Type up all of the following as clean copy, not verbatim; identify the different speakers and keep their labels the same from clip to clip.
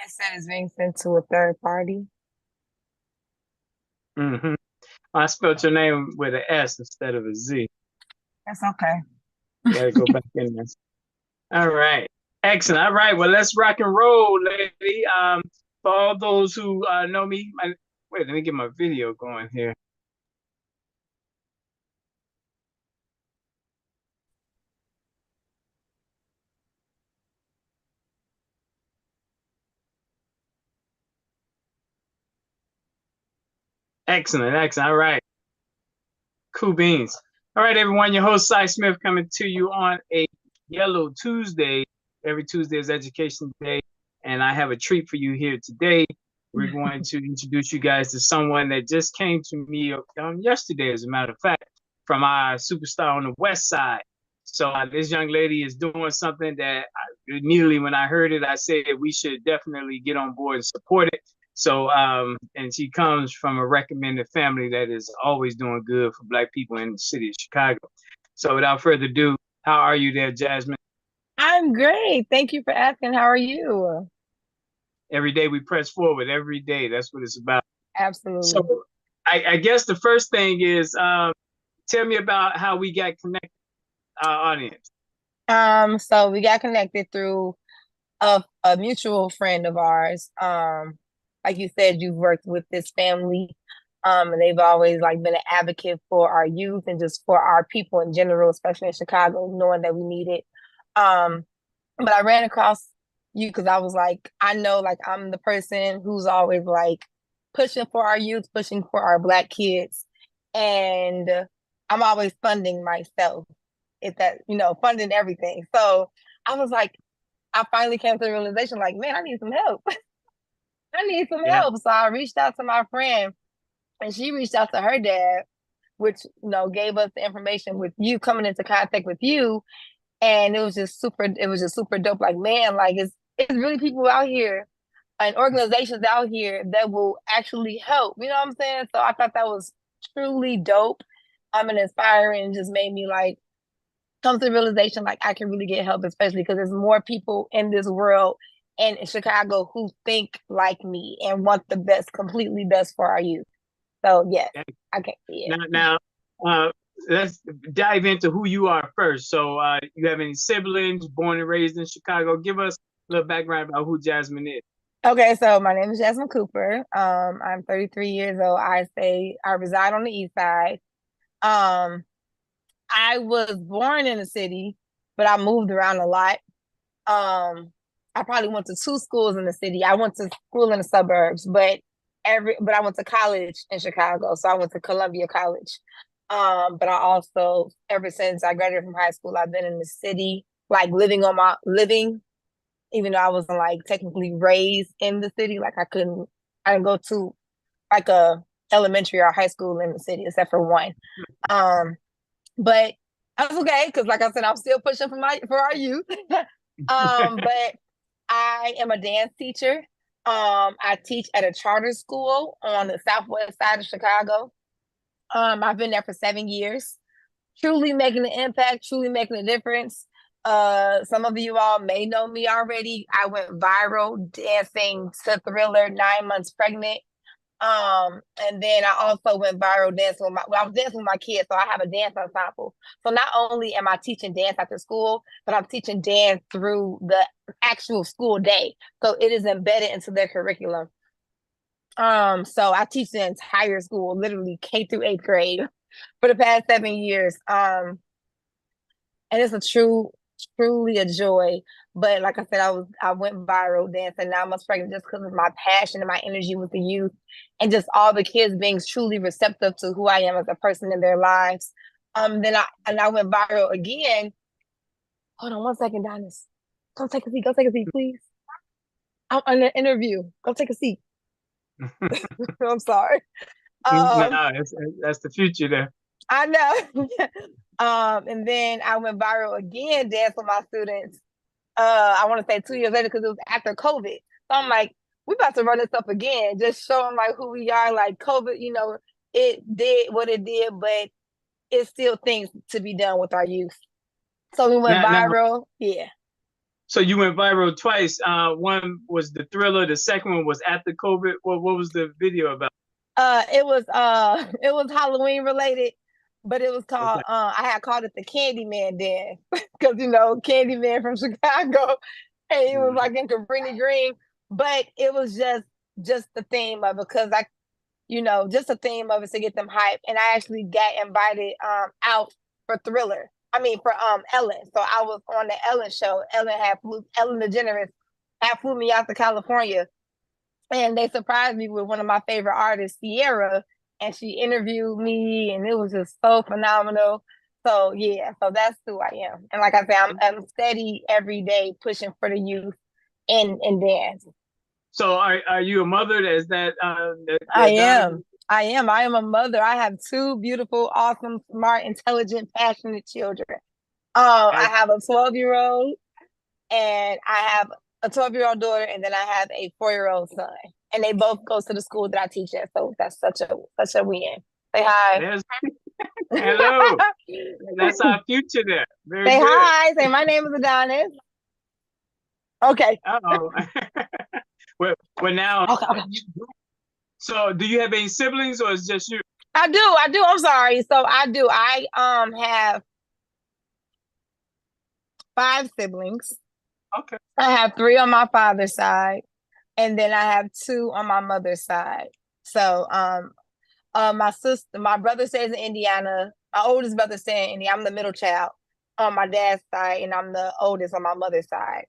Speaker 1: It said it's being sent to a third party.
Speaker 2: Mm-hmm. I spelled your name with an S instead of a Z.
Speaker 1: That's okay.
Speaker 2: You gotta go back in there. All right. Excellent. All right. Well, let's rock and roll, lady. For all those who know me, wait, let me get my video going here. Excellent. Excellent. All right. Cool beans. All right, everyone. Your host, Cy Smith, coming to you on a Yellow Tuesday. Every Tuesday is Education Day, and I have a treat for you here today. We're going to introduce you guys to someone that just came to me yesterday, as a matter of fact, from our superstar on the West Side. So this young lady is doing something that immediately when I heard it, I said we should definitely get on board and support it. So, and she comes from a recommended family that is always doing good for Black people in the city of Chicago. So, without further ado, how are you there, Jasmine?
Speaker 1: I'm great. Thank you for asking. How are you?
Speaker 2: Every day we press forward. Every day, that's what it's about. So,
Speaker 1: Absolutely.
Speaker 2: I guess the first thing is tell me about how we got connected, our audience.
Speaker 1: So we got connected through a mutual friend of ours. Like you said, you've worked with this family. And they've always like been an advocate for our youth and just for our people in general, especially in Chicago, knowing that we need it. Um, but I ran across you because I was like, I know like I'm the person who's always like pushing for our youth, pushing for our Black kids. And I'm always funding myself. If that, funding everything. So I was like, I finally came to the realization, like, man, I need some help. I need some
Speaker 2: Yeah.
Speaker 1: help. So I reached out to my friend and she reached out to her dad, which, gave us the information with you coming into contact with you. And it was just super dope. Like, man, like it's really people out here and organizations out here that will actually help. You know what I'm saying? So I thought that was truly dope. And inspiring and just made me like come to the realization like I can really get help, especially because there's more people in this world and in Chicago who think like me and want the best, completely best for our youth. So yes, I can see
Speaker 2: Now,
Speaker 1: it.
Speaker 2: now, uh, let's dive into who you are first. So, you have any siblings, born and raised in Chicago? Give us a little background about who Jasmine is.
Speaker 1: Okay, so my name is Jasmine Cooper. I'm 33 years old. I reside on the east side. Um, I was born in the city, but I moved around a lot. I probably went to two schools in the city. I went to school in the suburbs, but I went to college in Chicago. So I went to Columbia College. But I also, ever since I graduated from high school, I've been in the city, like living, even though I wasn't like technically raised in the city. I didn't go to like a elementary or high school in the city, except for one. Um, but that's okay because, like I said, I'm still pushing for our youth. But I am a dance teacher. I teach at a charter school on the southwest side of Chicago. I've been there for 7 years, truly making an impact, truly making a difference. Some of you all may know me already. I went viral dancing to Thriller, 9 months pregnant. And then I also went viral dancing I was dancing with my kids, so I have a dance ensemble. So not only am I teaching dance after school, but I'm teaching dance through the actual school day. So it is embedded into their curriculum. So I teach the entire school, literally K through eighth grade for the past 7 years. And it's truly a joy. But like I said, I went viral dancing 9 months pregnant just because of my passion and my energy with the youth and just all the kids being truly receptive to who I am as a person in their lives. Then I went viral again. Hold on one second, Donis. Go take a seat. Go take a seat, please. I'm on an interview. Go take a seat. I'm sorry. Um,
Speaker 2: No, that's the future there.
Speaker 1: I know. And then I went viral again, dance with my students. I want to say 2 years later because it was after COVID. So I'm like, we about to run this up again, just showing like who we are. Like COVID, it did what it did, but it's still things to be done with our youth. So we went
Speaker 2: Now,
Speaker 1: viral. Yeah.
Speaker 2: So you went viral twice. One was the Thriller. The second one was after COVID. What was the video about?
Speaker 1: It was Halloween related, but it was called
Speaker 2: Okay.
Speaker 1: I had called it the Candyman dance because Candyman from Chicago, and it was
Speaker 2: Mhm.
Speaker 1: like in Cabrini Green, but it was just the theme of it because just the theme of it to get them hype. And I actually got invited out for Thriller. I mean for Ellen. So I was on the Ellen show. Ellen DeGeneres had flew me out to California, and they surprised me with one of my favorite artists, Sierra, and she interviewed me, and it was just so phenomenal. So yeah, so that's who I am. And like I said, I'm steady every day pushing for the youth in dance.
Speaker 2: So are you a mother? Is that
Speaker 1: I
Speaker 2: that daughter?
Speaker 1: am. I am. I am a mother. I have two beautiful, awesome, smart, intelligent, passionate children. I have a 12-year-old, and I have a 12-year-old daughter, and then I have a 4-year-old son. And they both go to the school that I teach at. So that's such a win. Say hi.
Speaker 2: There's hello. That's our future there. Very
Speaker 1: Say
Speaker 2: good.
Speaker 1: hi. Say my name is Adonis. Okay.
Speaker 2: Uh-oh. well now
Speaker 1: Okay. Okay.
Speaker 2: so do you have any siblings or is it just you?
Speaker 1: I do. I do. I'm sorry. So I do. I have 5 siblings.
Speaker 2: Okay.
Speaker 1: I have 3 on my father's side, and then I have 2 on my mother's side. So my brother stays in Indiana. My oldest brother stays in Indiana. I'm the middle child on my dad's side, and I'm the oldest on my mother's side.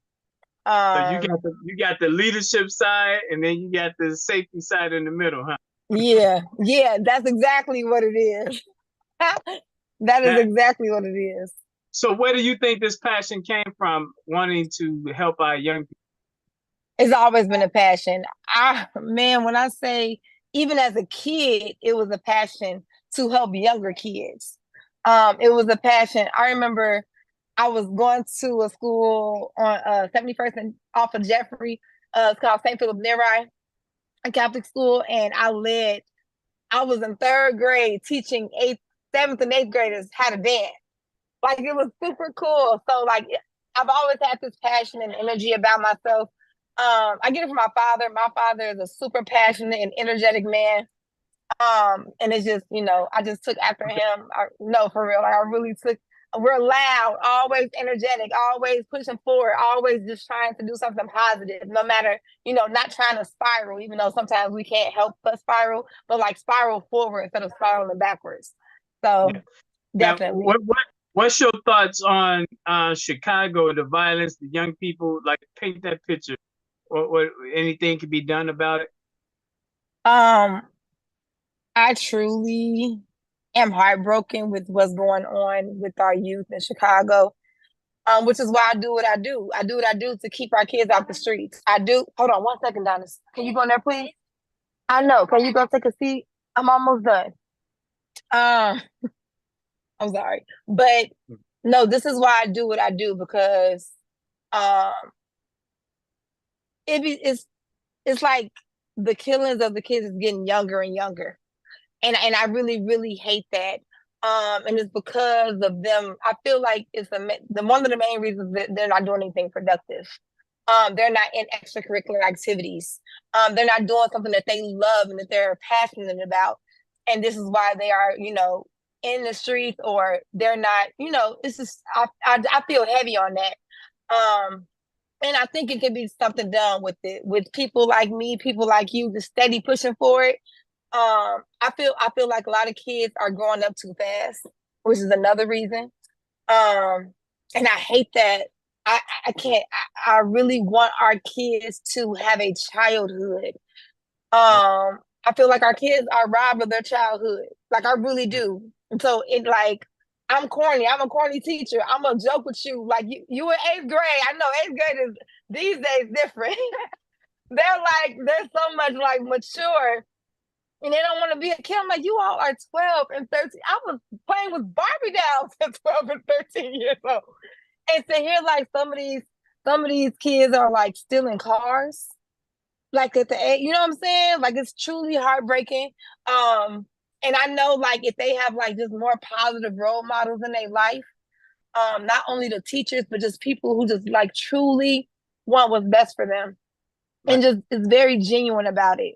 Speaker 2: So
Speaker 1: Um,
Speaker 2: you got the leadership side and then you got the safety side in the middle, huh?
Speaker 1: yeah, yeah, that's exactly what it is. That is
Speaker 2: That,
Speaker 1: exactly what it is.
Speaker 2: so where do you think this passion came from, wanting to help our young people?
Speaker 1: It's always been a passion. Man, when I say even as a kid, it was a passion to help younger kids. It was a passion. I remember I was going to a school on 71st and off of Jeffrey. It's called St. Philip Neri, a Catholic school, and I was in 3rd grade teaching 7th and 8th graders how to dance. Like it was super cool. So like I've always had this passion and energy about myself. I get it from my father. My father is a super passionate and energetic man. And it's just, I just took after him. No, for real. Like I really took. We're loud, always energetic, always pushing forward, always just trying to do something positive, no matter, not trying to spiral, even though sometimes we can't help but spiral, but like spiral forward instead of spiraling backwards.
Speaker 2: Yeah.
Speaker 1: So
Speaker 2: Now,
Speaker 1: definitely.
Speaker 2: what's your thoughts on Chicago, the violence, the young people? Like, paint that picture. What anything can be done about it?
Speaker 1: Um, I truly am heartbroken with what's going on with our youth in Chicago. Which is why I do what I do. I do what I do to keep our kids off the streets. I do. Hold on 1 second, Donis. Can you go in there, please? I know. Can you go take a seat? I'm almost done. Um, I'm sorry, but no, this is why I do what I do because um, it's like the killings of the kids is getting younger and younger, and I really really hate that. And it's because of them. I feel like one of the main reasons that they're not doing anything productive. They're not in extracurricular activities. They're not doing something that they love and that they're passionate about. And this is why they are, in the streets, or they're not, it's just, I feel heavy on that. Um, and I think it could be something done with it, with people like me, people like you, just steady pushing for it. I feel like a lot of kids are growing up too fast, which is another reason. And I hate that. I can't. I really want our kids to have a childhood. I feel like our kids are robbed of their childhood. Like I really do. And so it like I'm corny. I'm a corny teacher. I'm gonna joke with you. Like you in 8th grade. I know 8th grade is these days different. They're so much like mature, and they don't want to be a kid. I'm like, you all are 12 and 13. I was playing with Barbie dolls at 12 and 13 years old. And to hear like some of these kids are like stealing cars, like at the age, you know what I'm saying? Like it's truly heartbreaking. And I know like if they have like just more positive role models in their life, not only the teachers, but just people who just like truly want what's best for them
Speaker 2: Right.
Speaker 1: and just is very genuine about it.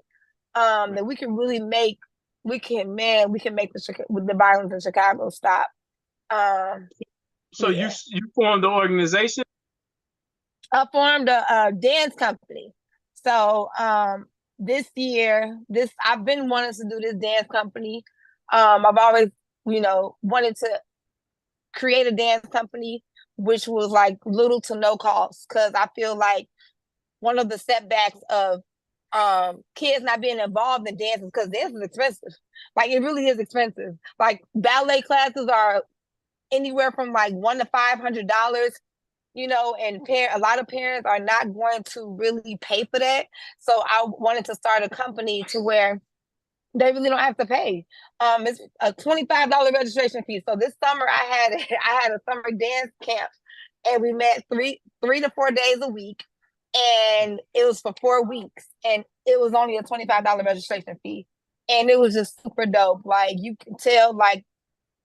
Speaker 2: Right.
Speaker 1: That we can really make, we can make the violence in Chicago stop. Um,
Speaker 2: So
Speaker 1: yeah.
Speaker 2: you formed the organization?
Speaker 1: I formed a dance company. So this year, this I've been wanting to do this dance company. I've always, wanted to create a dance company, which was like little to no cost, because I feel like one of the setbacks of kids not being involved in dances, because dance is expensive. Like it really is expensive. Like ballet classes are anywhere from like $100 to $500, and a lot of parents are not going to really pay for that. So I wanted to start a company to where they really don't have to pay. It's a $25 registration fee. So this summer I had a summer dance camp, and we met three to 4 days a week, and it was for 4 weeks, and it was only a $25 registration fee, and it was just super dope. Like you can tell, like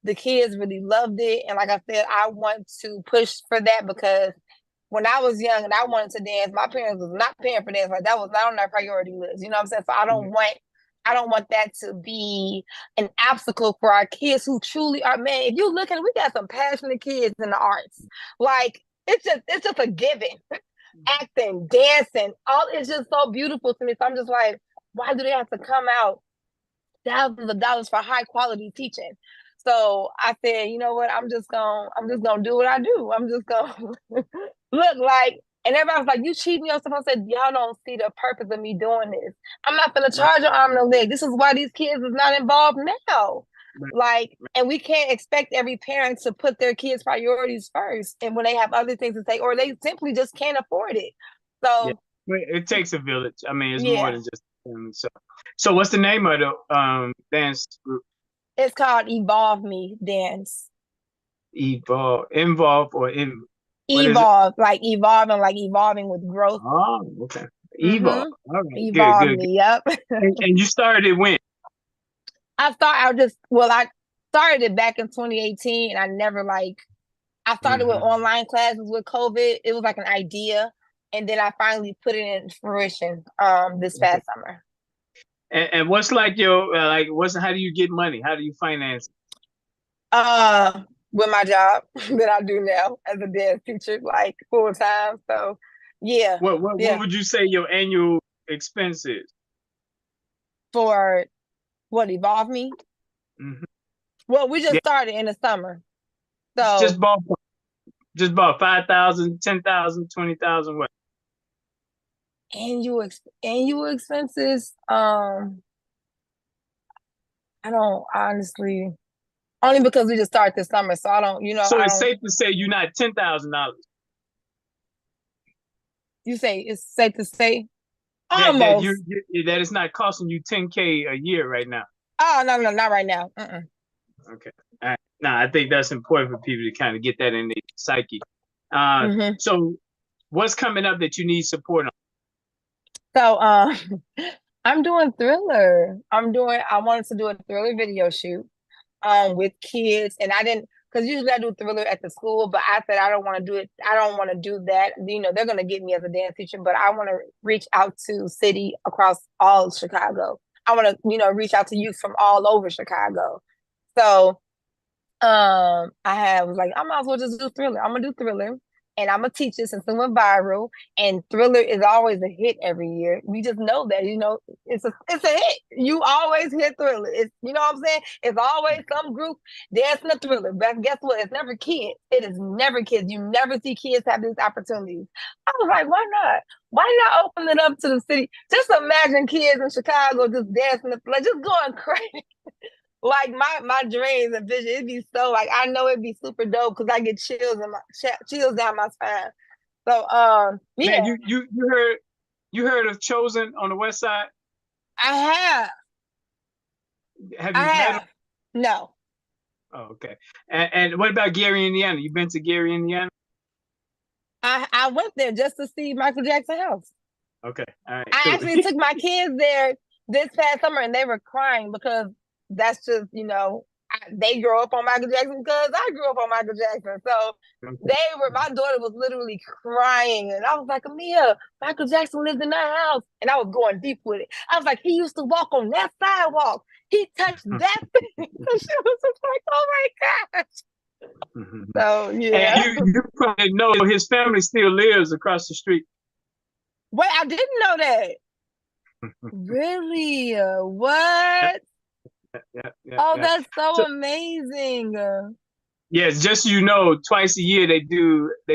Speaker 1: the kids really loved it, and like I said, I want to push for that because when I was young and I wanted to dance, my parents was not paying for dance. Like that was not on their priority list. You know what I'm saying? So I don't want that to be an obstacle for our kids who truly are. Man, if you look at it, we got some passionate kids in the arts. Like it's just a given. Acting, dancing, all it's just so beautiful to me. So I'm just like, why do they have to come out thousands of dollars for high quality teaching? So I said, you know what? I'm just gonna do what I do. I'm just gonna look like. And everybody was like, "You cheat me on stuff." I said, "Y'all don't see the purpose of me doing this. I'm not gonna
Speaker 2: Right.
Speaker 1: charge an arm and a leg. This is why these kids is not involved now.
Speaker 2: Right.
Speaker 1: Like, and we can't expect every parent to put their kids' priorities first, and when they have other things to say, or they simply just can't afford it.
Speaker 2: Yeah.
Speaker 1: So
Speaker 2: But it takes a village. I mean, it's more
Speaker 1: yeah,
Speaker 2: than just so what's the name of the dance group?
Speaker 1: it's called Evolve Me Dance.
Speaker 2: Evolve, involve, or in what is it?
Speaker 1: Evolve, like evolving with growth.
Speaker 2: Oh, okay. Evolve.
Speaker 1: Mm-hmm.
Speaker 2: All right. Good,
Speaker 1: Evolve
Speaker 2: good, good.
Speaker 1: Me. Yep.
Speaker 2: And you started it when?
Speaker 1: I started it back in 2018, and I never like I started with
Speaker 2: Hmm.
Speaker 1: online classes with COVID. It was like an idea, and then I finally put it in fruition this
Speaker 2: Okay.
Speaker 1: past summer.
Speaker 2: And what's like your like what's how do you get money? How do you finance?
Speaker 1: With my job that I do now as a dance teacher, like full time. So yeah,
Speaker 2: What
Speaker 1: yeah.
Speaker 2: would you say your annual expense is?
Speaker 1: For what Evolve Me?
Speaker 2: Hmm.
Speaker 1: Well, we just
Speaker 2: Yeah,
Speaker 1: started in the summer.
Speaker 2: just
Speaker 1: So
Speaker 2: ballpark. Just about 5,000, 10,000, 20,000. What?
Speaker 1: annual expenses, I don't honestly, only because we just started this summer. So I don't,
Speaker 2: So
Speaker 1: I
Speaker 2: it's
Speaker 1: don't,
Speaker 2: safe to say you're not $10,000.
Speaker 1: you say it's safe to say
Speaker 2: That
Speaker 1: almost.
Speaker 2: that it's not costing you 10K a year right now.
Speaker 1: Oh, no, no, not right now. Mm-mm.
Speaker 2: Okay. All right. Now I think that's important for people to kind of get that in their psyche.
Speaker 1: Mm-hmm.
Speaker 2: So what's coming up that you need support on?
Speaker 1: So, I'm doing Thriller. I wanted to do a Thriller video shoot with kids, and I didn't, because usually I do Thriller at the school, but I said I don't want to do it. I don't want to do that. They're gonna get me as a dance teacher, but I want to reach out to city across all of Chicago. I want to, reach out to youth from all over Chicago. So I was like, I might as well just do Thriller. I'm gonna do Thriller, and I'm gonna teach it since it went viral. And Thriller is always a hit every year. We just know that, it's a hit. You always hit Thriller. It's, you know what I'm saying? It's always some group dancing a Thriller. But guess what? It's never kids. It is never kids. You never see kids have these opportunities. I was like, why not? Why not open it up to the city? Just imagine kids in Chicago just dancing, like just going crazy. Like my dreams and vision, it'd be so like I know it'd be super dope because I get chills down my spine. So
Speaker 2: Man,
Speaker 1: yeah,
Speaker 2: you heard of Chosen on the West Side?
Speaker 1: I have
Speaker 2: Have
Speaker 1: I
Speaker 2: you met him?
Speaker 1: have no,
Speaker 2: Oh, okay. And what about Gary, Indiana? You been to Gary, Indiana?
Speaker 1: I went there just to see Michael Jackson house.
Speaker 2: Okay. All right.
Speaker 1: I
Speaker 2: Cool.
Speaker 1: actually took my kids there this past summer, and they were crying because that's just they grew up on Michael Jackson because I grew up on Michael Jackson. So
Speaker 2: Okay.
Speaker 1: my daughter was literally crying. And I was like, Amia, Michael Jackson lived in that house. And I was going deep with it. I was like, he used to walk on that sidewalk. He touched that thing. So she was just like, oh my gosh. So
Speaker 2: And
Speaker 1: yeah.
Speaker 2: you probably know his family still lives across the street.
Speaker 1: Wait, I didn't know that. Really? What? Oh,
Speaker 2: Yeah.
Speaker 1: that's so
Speaker 2: So
Speaker 1: amazing.
Speaker 2: yes, just so you know, twice a year they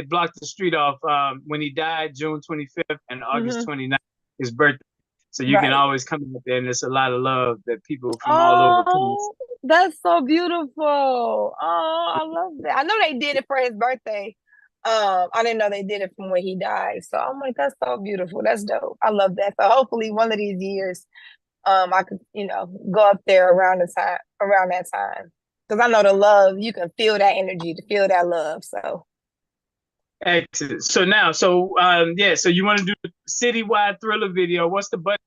Speaker 2: block the street off when he died, June 25th and August
Speaker 1: Hmm.
Speaker 2: 29th, his birthday. So you can
Speaker 1: Right.
Speaker 2: always come up there and there's a lot of love that people from all over come.
Speaker 1: Oh, that's so beautiful. Oh, I love that. I know they did it for his birthday. I didn't know they did it from when he died. So I'm like, that's so beautiful. That's dope. I love that. So hopefully one of these years, I could, go up there around that time. Because I know the love, you can feel that energy, to feel that love. So
Speaker 2: Excellent. So now, yeah, so you want to do a citywide thriller video. What's the budget?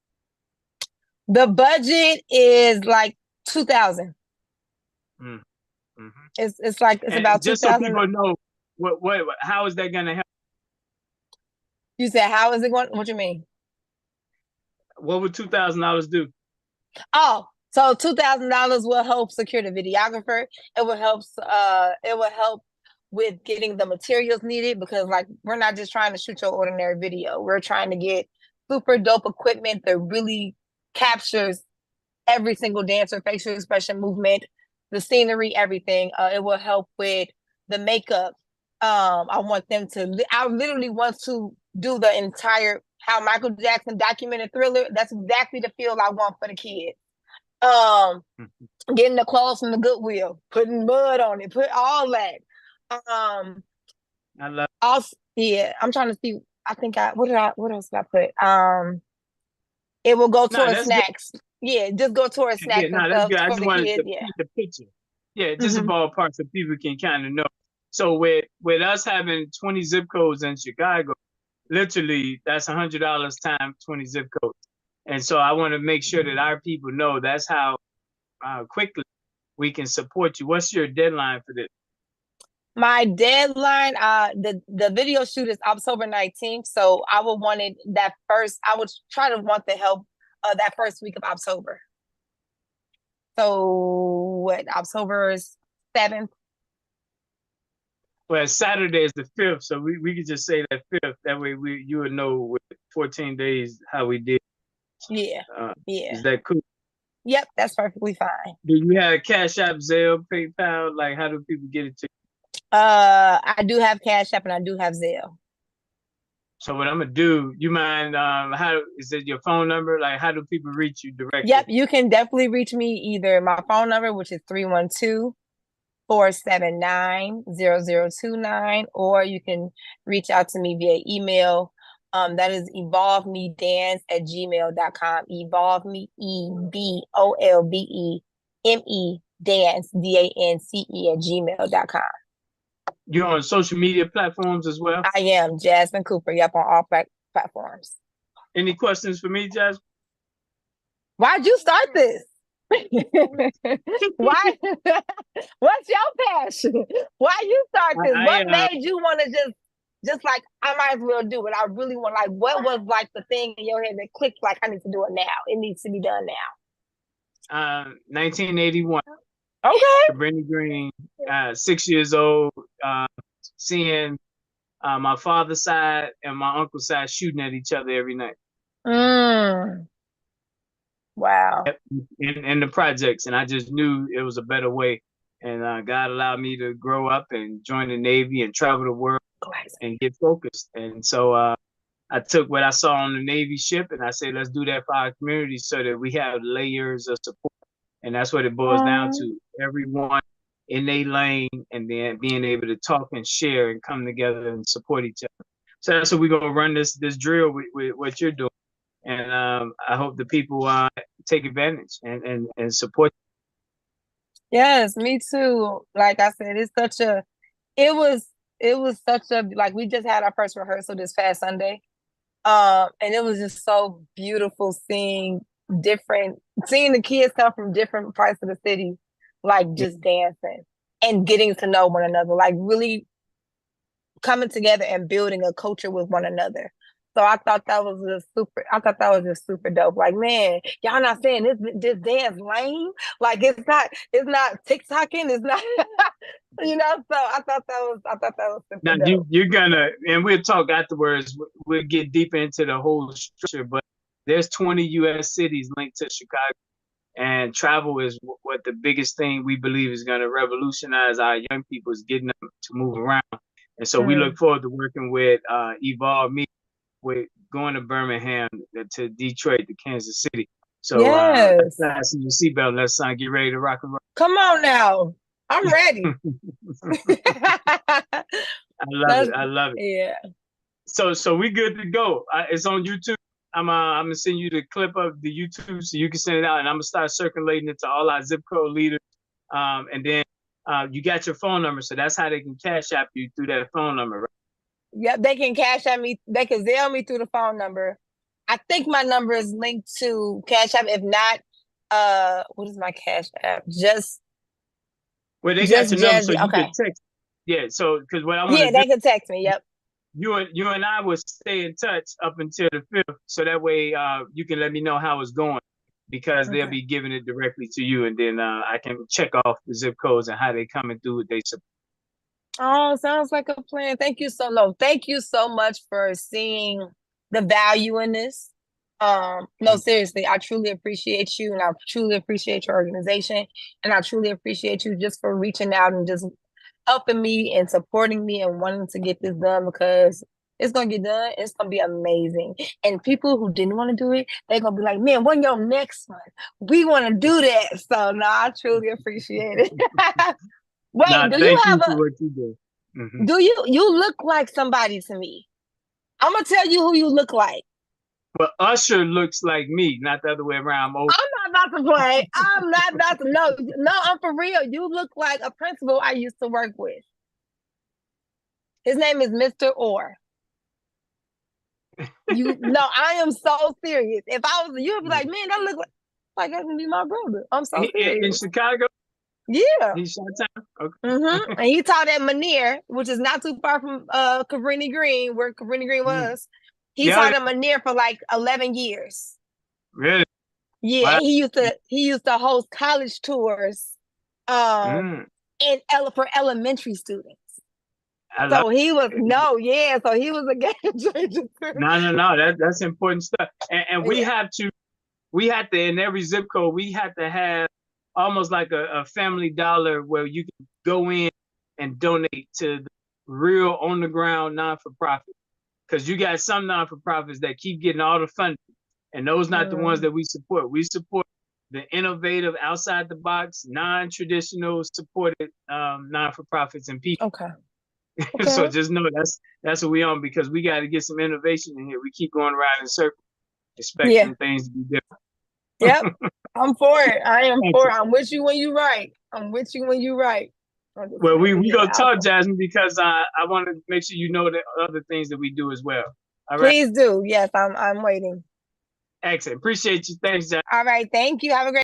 Speaker 1: the budget is like 2,000.
Speaker 2: Mm, mhm.
Speaker 1: It's about
Speaker 2: And just so
Speaker 1: 2,000.
Speaker 2: people know, how is that gonna help?
Speaker 1: You said, how is it going? What you mean?
Speaker 2: What would $2,000 do?
Speaker 1: Oh, so $2,000 will help secure the videographer. It will help with getting the materials needed because like we're not just trying to shoot your ordinary video. We're trying to get super dope equipment that really captures every single dancer, facial expression, movement, the scenery, everything. It will help with the makeup. I literally want to do the entire how Michael Jackson documented Thriller. That's exactly the feel I want for the kids. Um, Getting the clothes from the Goodwill, putting mud on it, put all that. Um,
Speaker 2: I love.
Speaker 1: Also, yeah, I'm trying to see. I think what else did I put? It will go
Speaker 2: No,
Speaker 1: towards
Speaker 2: that's good.
Speaker 1: snacks. Yeah, just go towards
Speaker 2: Yeah,
Speaker 1: snacks and
Speaker 2: no, that's
Speaker 1: stuff
Speaker 2: good. I
Speaker 1: for
Speaker 2: just
Speaker 1: the
Speaker 2: wanted
Speaker 1: kids.
Speaker 2: to
Speaker 1: Yeah.
Speaker 2: paint the picture. Yeah, just a
Speaker 1: Hmm.
Speaker 2: ballpark so people can kind of know. So with us having 20 zip codes in Chicago, literally that's $100 times 20 zip codes. And so I want to make sure that our people know that's how quickly we can support you. What's your deadline for this?
Speaker 1: My deadline, the video shoot is October 19th, so I would want it that first. I would try to want the help that first week of October. So what? October 7th.
Speaker 2: Well, Saturday is the 5th, so we could just say that 5th. That way you would know with 14 days how we did.
Speaker 1: Yeah,
Speaker 2: Uh,
Speaker 1: yeah.
Speaker 2: is that cool?
Speaker 1: Yep, that's perfectly fine.
Speaker 2: Do you have Cash App, Zelle, PayPal? Like, how do people get it to you?
Speaker 1: I do have Cash App and I do have Zelle.
Speaker 2: So what I'm gonna do? You mind? How is it your phone number? Like, how do people reach you
Speaker 1: Yep,
Speaker 2: directly?
Speaker 1: you can definitely reach me either my phone number, which is 312-479-0029, or you can reach out to me via email. That is evolvemedance@gmail.com. Evolve me, EBOLVEME dance, DANCE@gmail.com.
Speaker 2: You on social media platforms as well?
Speaker 1: I am Jasmine Cooper. Yep, on all platforms.
Speaker 2: Any questions for me, Jasmine?
Speaker 1: Why'd you start this? Why? What's your passion? Why you start this?
Speaker 2: I
Speaker 1: What made you want to just like I might as well do it? I really want like what was like the thing in your head that clicked like I need to do it now. It needs to be done now.
Speaker 2: 1981.
Speaker 1: Okay.
Speaker 2: Brittany Green, 6 years old, seeing my father's side and my uncle's side shooting at each other every night.
Speaker 1: Mm, wow.
Speaker 2: Yep. In the projects, and I just knew it was a better way. And God allowed me to grow up and join the Navy and travel the world and get focused. And so I took what I saw on the Navy ship and I said, let's do that for our community so that we have layers of support. And that's what it boils down to. Everyone in their lane and then being able to talk and share and come together and support each other. So that's what we're gonna run this drill with what you're doing. And I hope the people take advantage and support.
Speaker 1: Yes, me too. Like I said, it was it was such a like we just had our first rehearsal this past Sunday. And it was just so beautiful seeing the kids come from different parts of the city. like
Speaker 2: Yeah.
Speaker 1: just dancing and getting to know one another, like really coming together and building a culture with one another. So I thought that was just super. I thought that was just super dope. Like, man, y'all not saying this dance lame. Like, it's not TikToking. It's not, So I thought that was super
Speaker 2: Now
Speaker 1: dope.
Speaker 2: you're gonna, and we'll talk afterwards. We'll get deeper into the whole structure, but there's 20 U.S. cities linked to Chicago, and travel is what the biggest thing we believe is going to revolutionize our young people is getting them to move around. And so we look
Speaker 1: Mm.
Speaker 2: forward to working with Evolve Me, with going to Birmingham, to Detroit, to Kansas City. So let's
Speaker 1: Yes.
Speaker 2: fasten your seatbelt. Let's get ready to rock and
Speaker 1: Come on now. I'm ready.
Speaker 2: roll. I love it.
Speaker 1: Let's,
Speaker 2: I love it.
Speaker 1: yeah.
Speaker 2: So we good to go. It's on YouTube. I'm gonna send you the clip of the YouTube so you can send it out, and I'm gonna start circulating it to all our zip code leaders. And then you got your phone number, so that's how they can cash app you through that phone number, right?
Speaker 1: Yep, they can cash at me. They can Zelle me through the phone number. I think my number is linked to Cash App. If not, what is my Cash App?
Speaker 2: Well, they got
Speaker 1: Just
Speaker 2: your number, so
Speaker 1: Jazzy.
Speaker 2: you can
Speaker 1: Okay.
Speaker 2: text. Yeah. So because what I want to
Speaker 1: Yeah,
Speaker 2: do,
Speaker 1: they can text me. Yep.
Speaker 2: you and I will stay in touch up until the 5th, so that way you can let me know how it's going, because they'll
Speaker 1: Okay.
Speaker 2: be giving it directly to you, and then I can check off the zip codes and how they coming through what they support.
Speaker 1: Oh, sounds like a plan. Thank you so much for seeing the value in this. No, seriously, I truly appreciate you and I truly appreciate your organization. And I truly appreciate you just for reaching out and just helping me and supporting me and wanting to get this done because it's gonna get done. It's gonna be amazing. And people who didn't want to do it, they're gonna be like, man, when your next one? We want to do that. So no, I truly appreciate it.
Speaker 2: Now,
Speaker 1: Wait, do you
Speaker 2: thank
Speaker 1: have
Speaker 2: you for
Speaker 1: a
Speaker 2: what you do. Hmm.
Speaker 1: do you look like somebody to me? I'm gonna tell you who you look like.
Speaker 2: But Usher looks like me, not the other way around. I'm old.
Speaker 1: I'm not about to play. I'm not about to no, I'm for real. You look like a principal I used to work with. His name is Mr. Orr. You no, I am so serious. If I was you would be like, man, that look like that's gonna be my brother. I'm so
Speaker 2: In
Speaker 1: serious.
Speaker 2: Chicago,
Speaker 1: Yeah.
Speaker 2: he's Chi-Town. Okay.
Speaker 1: And he taught at Manier, which is not too far from Cabrini Green, where Cabrini Green
Speaker 2: Mm.
Speaker 1: was. He
Speaker 2: Yeah,
Speaker 1: taught at Manier for like 11 years.
Speaker 2: really.
Speaker 1: Yeah,
Speaker 2: Wow.
Speaker 1: he used to host college tours
Speaker 2: Mm.
Speaker 1: for elementary students.
Speaker 2: I love
Speaker 1: So he was
Speaker 2: it.
Speaker 1: no, yeah, so he was a game changer too.
Speaker 2: No, no, no. That's important stuff. And
Speaker 1: Yeah.
Speaker 2: we have to, in every zip code, we have to have almost like a family dollar where you can go in and donate to the real on the ground non for profit. Because you got some non for profits that keep getting all the funding, and those not the ones
Speaker 1: Mm,
Speaker 2: that we support. We support the innovative, outside the box, non traditional supported non for profits and people.
Speaker 1: okay.
Speaker 2: So
Speaker 1: Okay.
Speaker 2: just know that's what we on, because we got to get some innovation in here. We keep going around in circles,
Speaker 1: Yeah.
Speaker 2: expecting things to be different.
Speaker 1: Yep. I'm for it. I am for it.
Speaker 2: Excellent.
Speaker 1: I'm with you when you right. I'm with you when you right. I'm just
Speaker 2: Well,
Speaker 1: saying, but
Speaker 2: we
Speaker 1: yeah,
Speaker 2: gonna talk,
Speaker 1: awesome.
Speaker 2: Jasmine, because I want to make sure you know the other things that we do as well. All right.
Speaker 1: Please do. Yes, I'm waiting.
Speaker 2: Excellent. Appreciate you. Thanks, Jasmine.
Speaker 1: All right. Thank you. Have a great